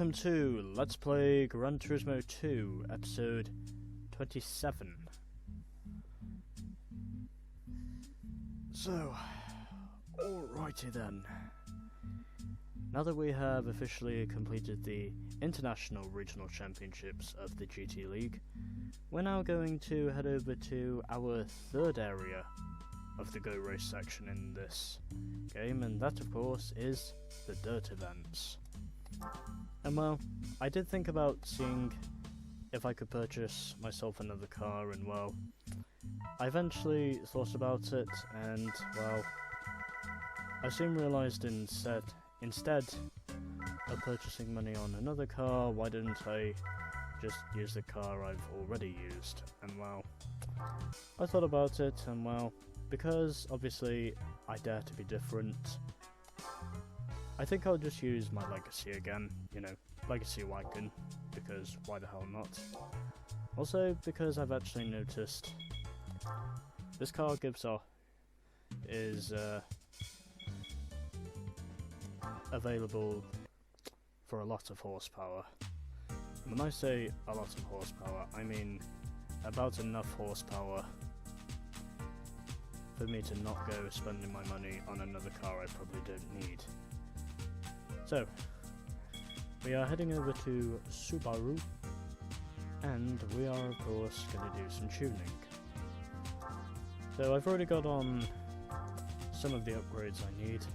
welcome to Let's Play Gran Turismo 2, episode 27. So, alrighty then. Now that we have officially completed the International Regional Championships of the GT League, we're now going to head over to our third area of the Go Race section in this game, and that of course is the dirt events. And well, I did think about seeing if I could purchase myself another car, and well, I eventually thought about it, and well, I soon realised instead of purchasing money on another car, why didn't I just use the car I've already used? And well, I thought about it, and well, because obviously I dare to be different, I think I'll just use my Legacy again, you know, Legacy wagon, because why the hell not? Also, because I've actually noticed this car is available for a lot of horsepower. And when I say a lot of horsepower, I mean about enough horsepower for me to not go spending my money on another car I probably don't need. So, we are heading over to Subaru, and we are of course going to do some tuning. So I've already got on some of the upgrades I need,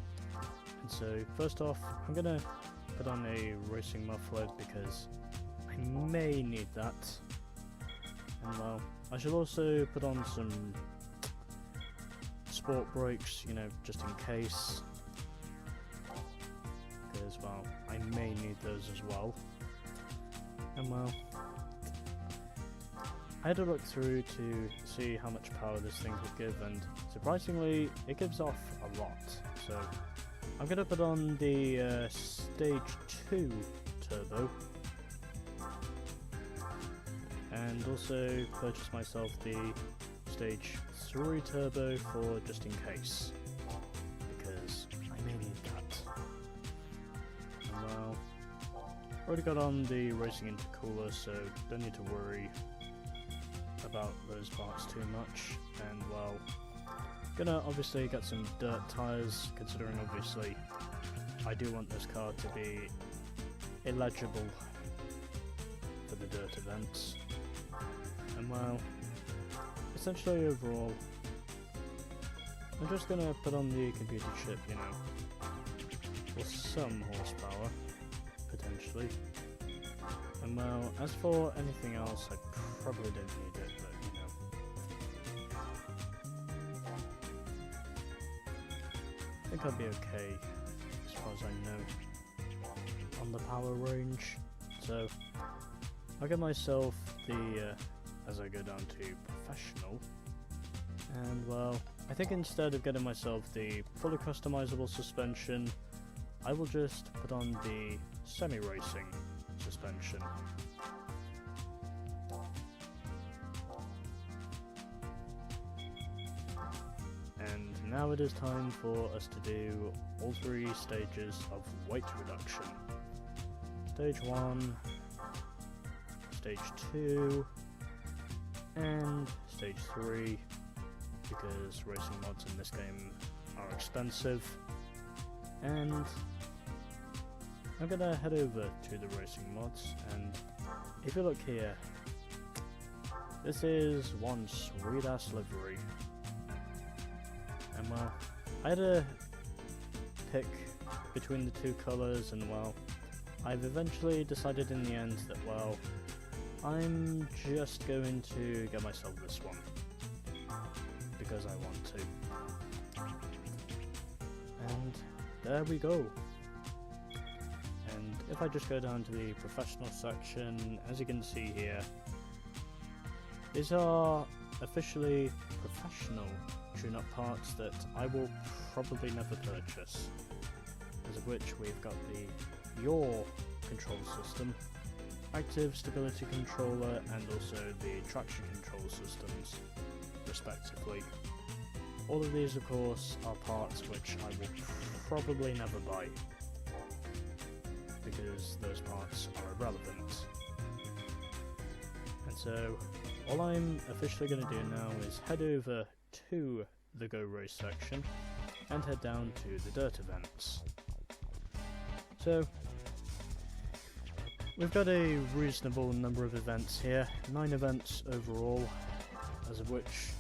and so first off I'm going to put on a racing muffler because I may need that, and well, I shall also put on some sport brakes, you know, just in case, because well, I may need those as well. And well, I had to look through to see how much power this thing could give, and surprisingly it gives off a lot. So I'm going to put on the stage 2 turbo, and also purchase myself the stage 3 turbo for just in case, because I may need that. And well, already got on the racing intercooler, so don't need to worry about those parts too much. And well, gonna obviously get some dirt tyres, considering obviously I do want this car to be illegible for the dirt events. And well, essentially overall, I'm just gonna put on the computer chip, you know, for some horsepower, potentially. And well, as for anything else, I probably don't need it, but you know. I think I'll be okay, as far as I know, on the power range. So, I'll get myself the, as I go down to professional, and well, I think instead of getting myself the fully customizable suspension, I will just put on the semi-racing suspension. And now it is time for us to do all 3 stages of weight reduction. Stage 1, Stage 2, and Stage 3, because racing mods in this game are expensive. And I'm gonna head over to the racing mods, and if you look here, this is one sweet ass livery. And well, I had to pick between the 2 colours, and well, I've eventually decided in the end that well, I'm just going to get myself this one, because I want to. And there we go. And if I just go down to the professional section, as you can see here, these are officially professional tune-up parts that I will probably never purchase, as of which we've got the yaw control system, active stability controller, and also the traction control systems, respectively. All of these of course are parts which I will probably never buy, because those parts are irrelevant. And so, all I'm officially going to do now is head over to the Go Race section and head down to the dirt events. So, we've got a reasonable number of events here, 9 events overall, as of which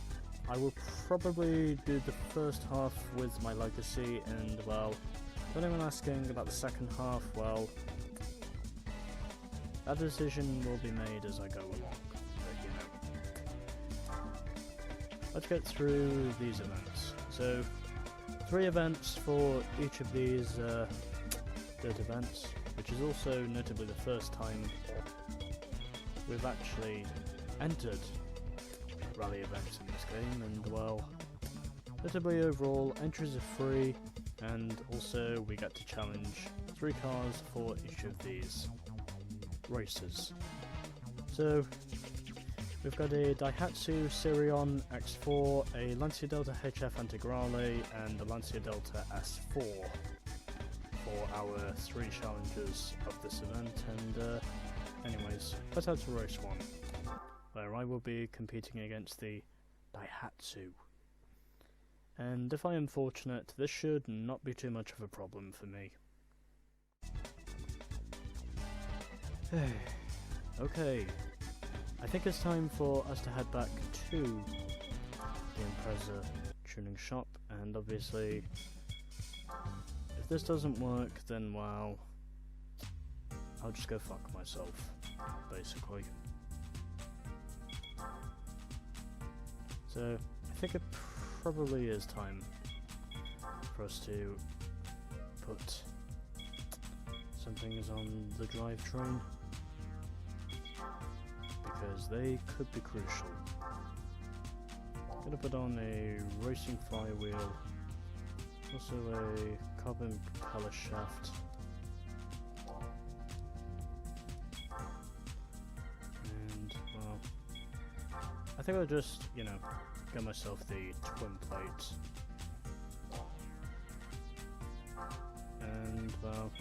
I will probably do the first half with my legacy, and well, for anyone asking about the second half, well, that decision will be made as I go along, but you know. Let's get through these events. So, 3 events for each of these dirt events, which is also notably the first time we've actually entered rally events in this game, and well, notably overall, entries are free, and also we get to challenge 3 cars for each of these races. So, we've got a Daihatsu Sirion X4, a Lancia Delta HF Integrale, and a Lancia Delta S4 for our 3 challenges of this event, and anyways, let's head to race 1, where I will be competing against the Daihatsu. And if I am fortunate, this should not be too much of a problem for me. Okay, I think it's time for us to head back to the Impreza tuning shop, and obviously, if this doesn't work, then well, I'll just go fuck myself, basically. So, I think it probably is time for us to put some things on the drivetrain, because they could be crucial. I'm gonna put on a racing flywheel, also a carbon propeller shaft, and well, I think I'll just, you know, get myself the twin plates. And well,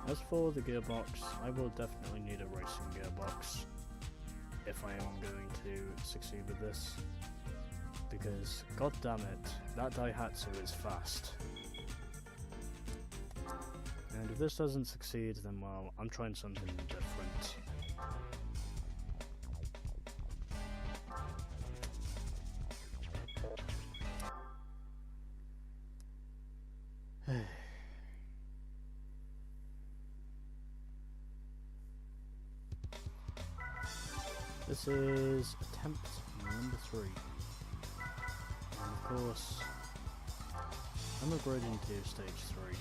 as for the gearbox, I will definitely need a racing gearbox if I am going to succeed with this, because god damn it, that Daihatsu is fast. And if this doesn't succeed, then well, I'm trying something different. This is attempt number 3. And of course, I'm upgrading to stage 3.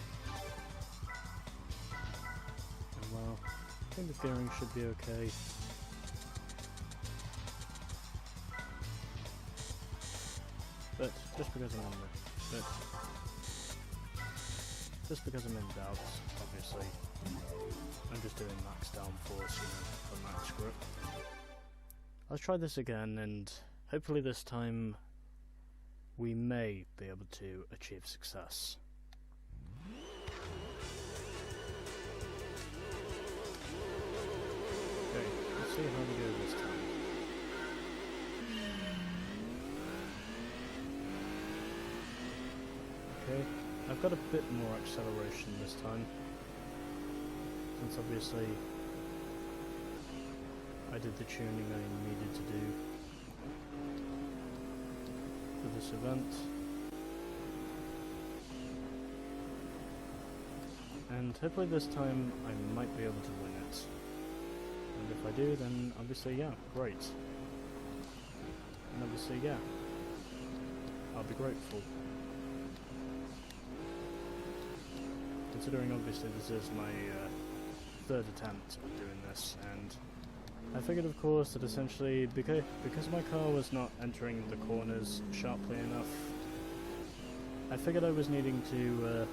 And well, I think the gearing should be okay. But just because I'm in doubt, obviously, I'm just doing max downforce, you know, for max grip. Let's try this again, and hopefully this time we may be able to achieve success. Okay, let's see how we go this time. Okay, I've got a bit more acceleration this time, since obviously I did the tuning I needed to do for this event. And hopefully this time I might be able to win it. And if I do, then obviously yeah, great. And obviously yeah, I'll be grateful. Considering obviously this is my 3rd attempt at doing this, and I figured of course that essentially because my car was not entering the corners sharply enough, I figured I was needing to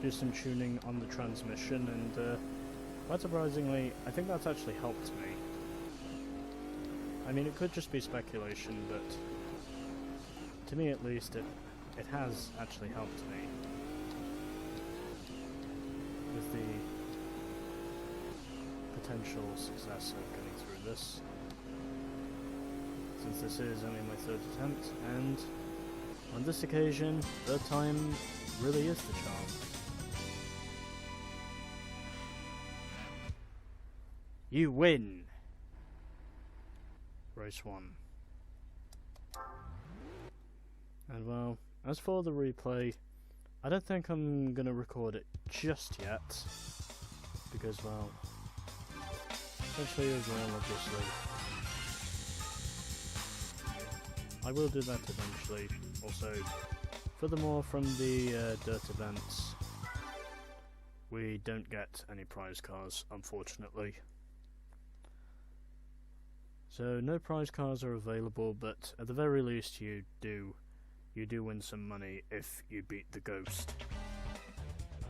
do some tuning on the transmission, and quite surprisingly I think that's actually helped me. I mean, it could just be speculation, but to me at least it has actually helped me with the potential success of getting through this, since this is only my third attempt, and on this occasion, third time really is the charm. You win! Race 1. And well, as for the replay, I don't think I'm gonna record it just yet, because well, especially as well, obviously. I will do that eventually. Also, furthermore, from the dirt events, we don't get any prize cars, unfortunately. So no prize cars are available, but at the very least you do win some money if you beat the ghost.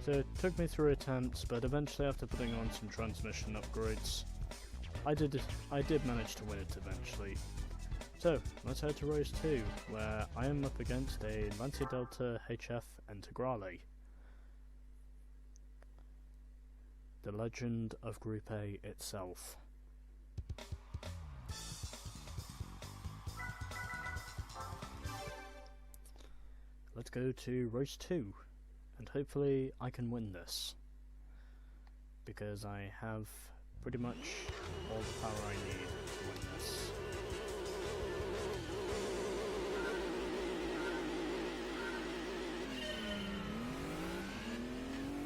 So it took me 3 attempts, but eventually after putting on some transmission upgrades, I did manage to win it eventually. So let's head to race 2, where I am up against a Lancia Delta HF Integrale. The legend of Group A itself. Let's go to race 2, and hopefully I can win this, because I have pretty much all the power I need to win this.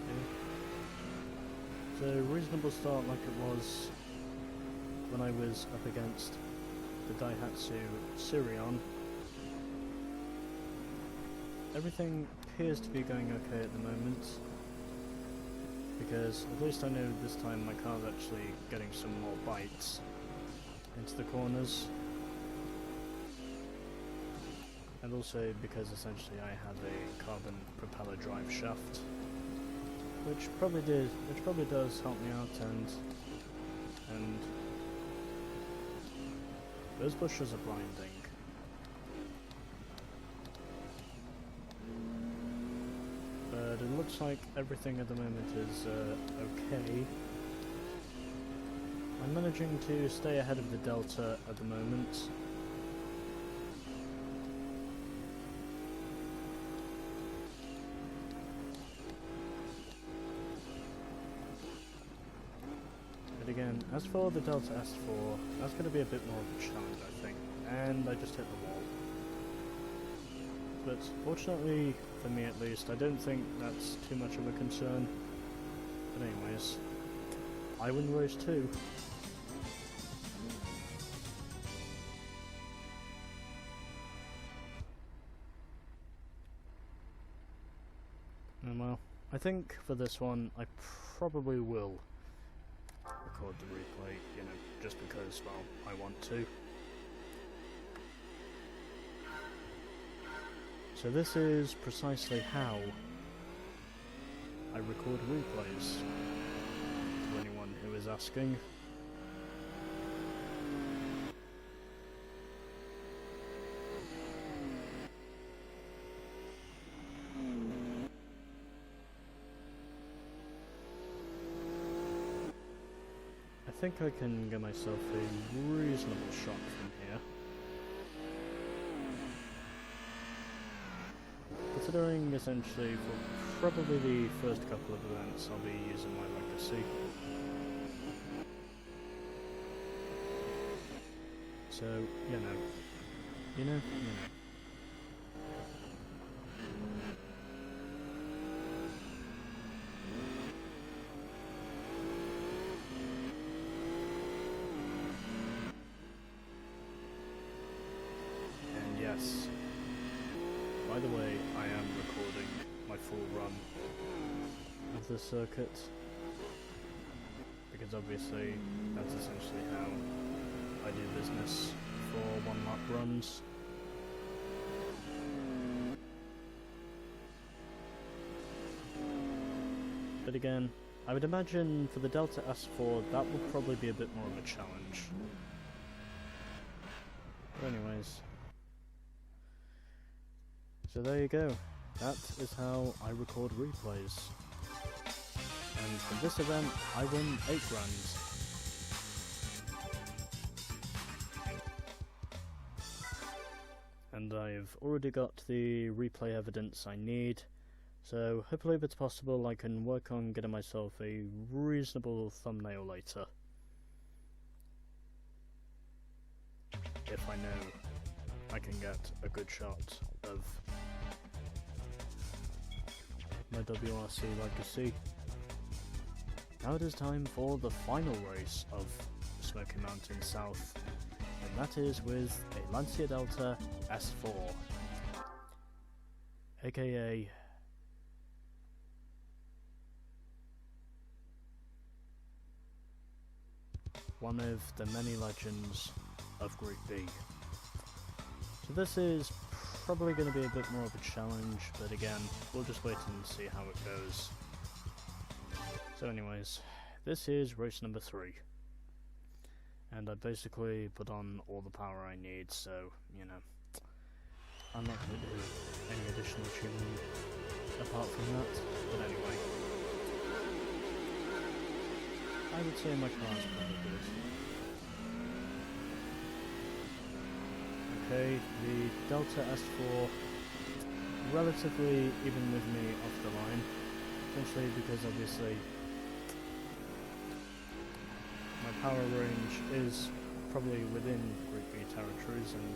Okay. So reasonable start like it was when I was up against the Daihatsu Sirion. Everything appears to be going okay at the moment, because at least I know this time my car's actually getting some more bites into the corners, and also because essentially I have a carbon propeller drive shaft, which probably does help me out, and those bushes are blinding. But it looks like everything at the moment is okay. I'm managing to stay ahead of the Delta at the moment. But again, as for the Delta S4, that's going to be a bit more of a challenge, I think. And I just hit the wall. But fortunately, for me at least, I don't think that's too much of a concern. But anyways, I win race 2. And well, I think for this one, I probably will record the replay, you know, just because, well, I want to. So this is precisely how I record replays, to anyone who is asking. I think I can get myself a reasonable shot from here. Considering essentially for probably the first couple of events I'll be using my legacy. So, you know. And yes. By the way, I am recording my full run of the circuit, because obviously that's essentially how I do business for one-lap runs. But again, I would imagine for the Delta S4 that would probably be a bit more of a challenge. But anyways. So there you go, that is how I record replays. And from this event, I win 8 grand. I've already got the replay evidence I need, so hopefully if it's possible I can work on getting myself a reasonable thumbnail later. If I know I can get a good shot of my WRC legacy. Now it is time for the final race of Smoky Mountain South, and that is with a Lancia Delta S4, aka one of the many legends of Group B. So this is probably going to be a bit more of a challenge, but again, we'll just wait and see how it goes. So anyways, this is race number 3. And I basically put on all the power I need, so, you know, I'm not going to do any additional tuning apart from that, but anyway. I would say my car's pretty good. Okay, the Delta S4 relatively even with me off the line, essentially because obviously my power range is probably within Group B territories, and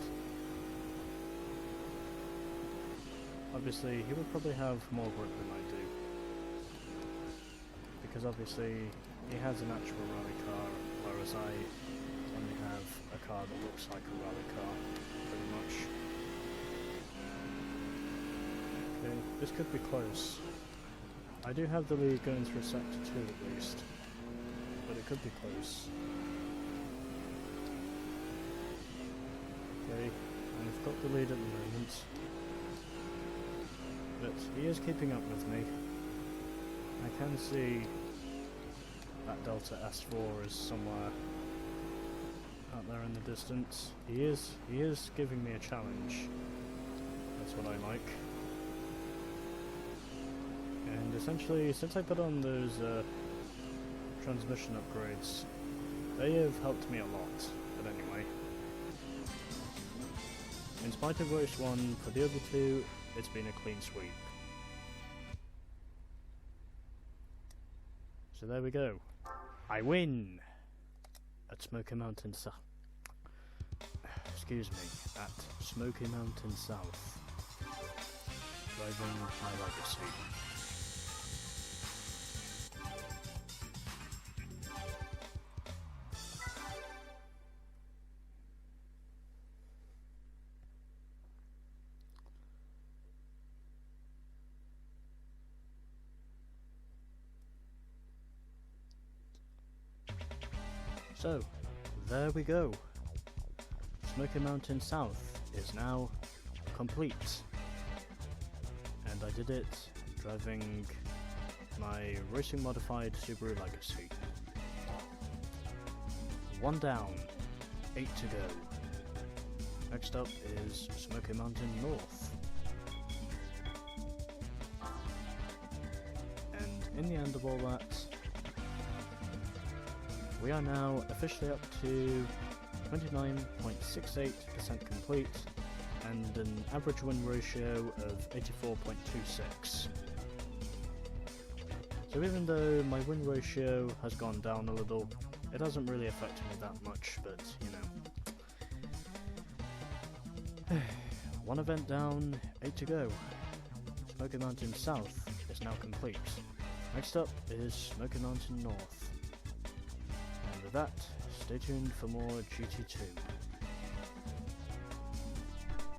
obviously he would probably have more grip than I do, because obviously he has an actual rally car, whereas I only have a car that looks like a rally car, pretty much. Okay, this could be close. I do have the lead going through sector 2 at least, but it could be close. Okay, I've got the lead at the moment, but he is keeping up with me. I can see that Delta S4 is somewhere out there in the distance. He is giving me a challenge. That's what I like. And essentially, since I put on those transmission upgrades, they have helped me a lot. But anyway, in spite of race 1, for the other 2, it's been a clean sweep. So there we go. I win at Smoky Mountain South. Excuse me, at Smoky Mountain South, driving my legacy. So, there we go. Smoky Mountain South is now complete. And I did it driving my racing modified Subaru Legacy. 1 down, 8 to go. Next up is Smoky Mountain North. And in the end of all that, we are now officially up to 29.68% complete and an average win ratio of 84.26. So even though my win ratio has gone down a little, it hasn't really affected me that much, but you know. 1 event down, 8 to go. Smoky Mountain South is now complete. Next up is Smoky Mountain North. And with that, stay tuned for more GT2.